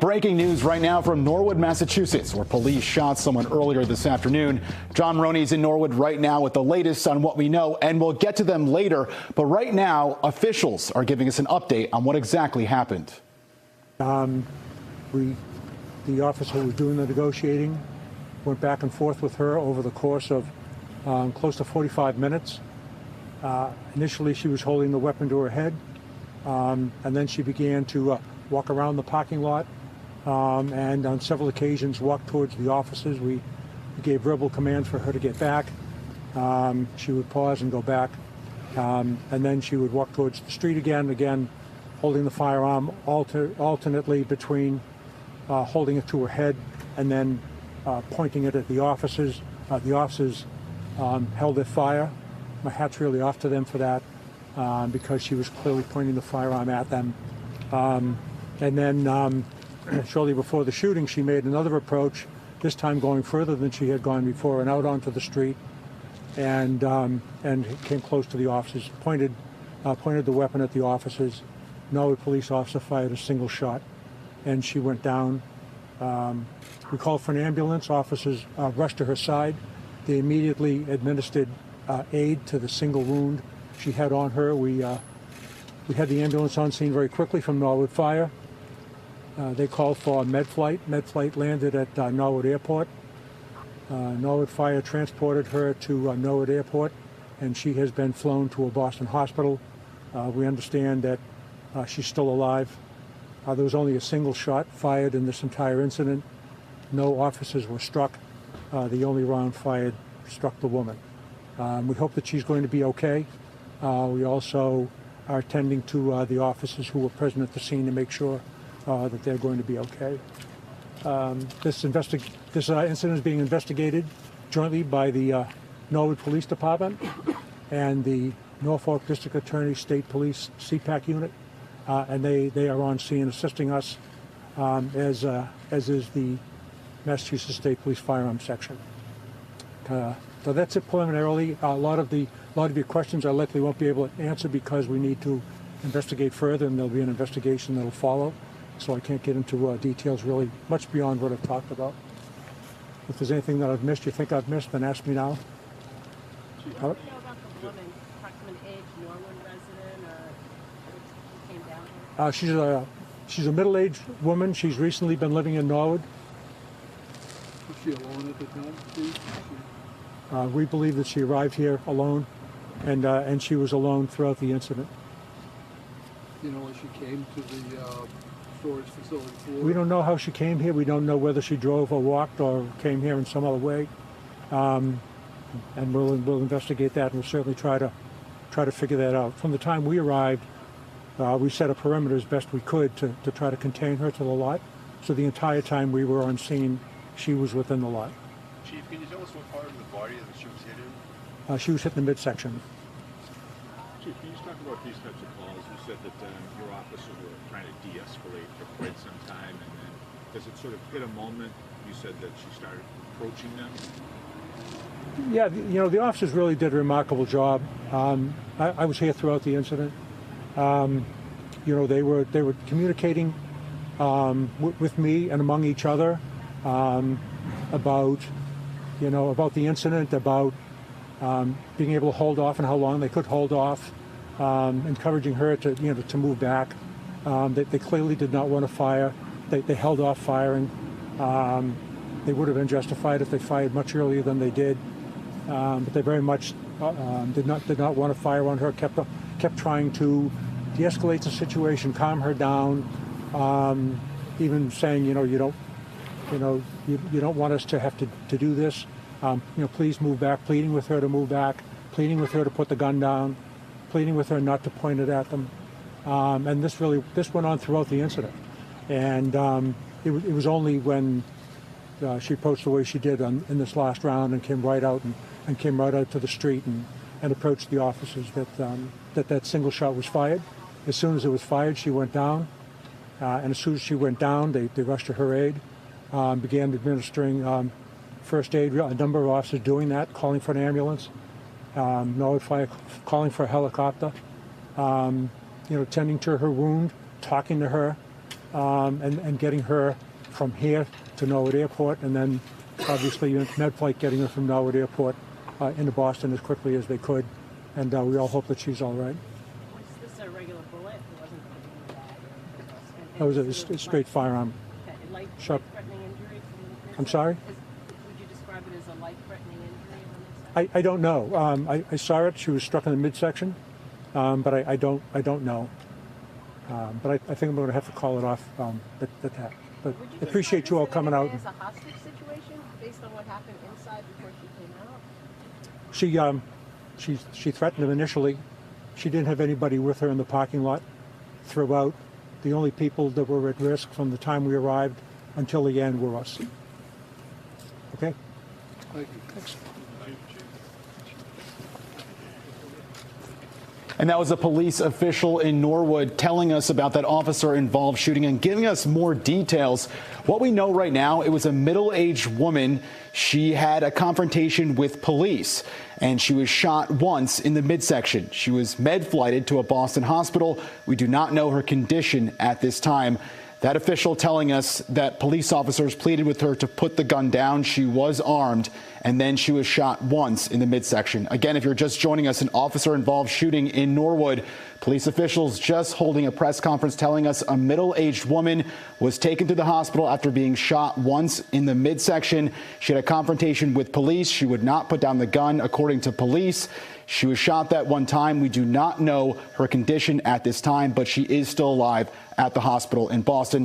Breaking news right now from Norwood, Massachusetts, where police shot someone earlier this afternoon. John Maroney's in Norwood right now with the latest on what we know, and we'll get to them later. But right now, officials are giving us an update on what exactly happened. The officer who was doing the negotiating went back and forth with her over the course of close to 45 minutes. Initially, she was holding the weapon to her head, and then she began to walk around the parking lot and on several occasions walked towards the officers. We gave verbal commands for her to get back. She would pause and go back, and then she would walk towards the street again holding the firearm alternately between holding it to her head and then pointing it at the officers. The officers held their fire. My hat's really off to them for that because she was clearly pointing the firearm at them. And then shortly before the shooting, she made another approach, this time going further than she had gone before and out onto the street, and came close to the officers, pointed the weapon at the officers. Norwood police officer fired a single shot, and she went down. We called for an ambulance. Officers rushed to her side. They immediately administered aid to the single wound she had on her. We had the ambulance on scene very quickly from Norwood Fire. They called for med flight. Med flight landed at Norwood Airport. Norwood Fire transported her to Norwood Airport, and she has been flown to a Boston hospital. We understand that she's still alive. There was only a single shot fired in this entire incident. No officers were struck. The only round fired struck the woman. We hope that she's going to be okay. We also are attending to the officers who were present at the scene to make sure that they're going to be okay. This incident is being investigated jointly by the Norwood Police Department and the Norfolk District Attorney State Police CPAC unit, and they are on scene assisting us, as is the Massachusetts State Police Firearms Section. So that's it preliminarily. A lot of your questions I likely won't be able to answer because we need to investigate further, and there'll be an investigation that'll follow. So I can't get into details really much beyond what I've talked about. If there's anything that I've missed, you think I've missed, then ask me now. Do you know about the woman, approximate age, Norwood resident, or who came down here? She's a middle-aged woman. She's recently been living in Norwood. Was she alone at the time, Steve? We believe that she arrived here alone, and she was alone throughout the incident. You know, when she came to the storage facility? We don't know how she came here. We don't know whether she drove or walked or came here in some other way. And we'll investigate that, and we'll certainly try to figure that out. From the time we arrived, we set a perimeter as best we could to try to contain her to the lot. So the entire time we were on scene, she was within the lot. Chief, can you tell us what part of the body that she was hit in? She was hit in the midsection. Chief, can you just talk about these types of calls? You said that your officers were trying to de-escalate for quite some time, and then does it sort of hit a moment? You said that she started approaching them. Yeah, the officers really did a remarkable job. I was here throughout the incident. They were communicating with me and among each other about the incident, about being able to hold off and how long they could hold off, encouraging her to move back. They clearly did not want to fire. They held off firing. They would have been justified if they fired much earlier than they did, but they very much did not want to fire on her. Kept trying to de-escalate the situation, calm her down, even saying, you don't want us to have to do this. Please move back. Pleading with her to move back. Pleading with her to put the gun down. Pleading with her not to point it at them. And this went on throughout the incident. And it was only when she approached the way she did in this last round and came right out to the street and approached the officers that single shot was fired. As soon as it was fired, she went down. And as soon as she went down, they rushed to her aid, began administering first aid. A number of officers doing that, calling for an ambulance, Norwood Fire calling for a helicopter, tending to her wound, talking to her, and getting her from here to Norwood Airport, and then obviously med flight getting her from Norwood Airport into Boston as quickly as they could. And we all hope that she's all right. Was this a regular bullet? It wasn't put in the bag or anything else? That was a straight firearm. Okay. Life-threatening injury from the missile? I'm sorry? Would you describe it as a life-threatening injury on this side? I don't know. I saw it. She was struck in the midsection, but I don't know. But I think I'm going to have to call it off at that. But I appreciate you all coming out. As a hostage situation based on what happened inside before she came out? She threatened him initially. She didn't have anybody with her in the parking lot throughout. The only people that were at risk from the time we arrived until the end were us. Okay? Thank you. Thanks. And that was a police official in Norwood telling us about that officer-involved shooting and giving us more details. What we know right now, it was a middle-aged woman. She had a confrontation with police, and she was shot once in the midsection. She was med-flighted to a Boston hospital. We do not know her condition at this time. That official telling us that police officers pleaded with her to put the gun down. She was armed, and then she was shot once in the midsection. Again, if you're just joining us, an officer-involved shooting in Norwood. Police officials just holding a press conference telling us a middle-aged woman was taken to the hospital after being shot once in the midsection. She had a confrontation with police. She would not put down the gun, according to police. She was shot that one time. We do not know her condition at this time, but she is still alive at the hospital in Boston.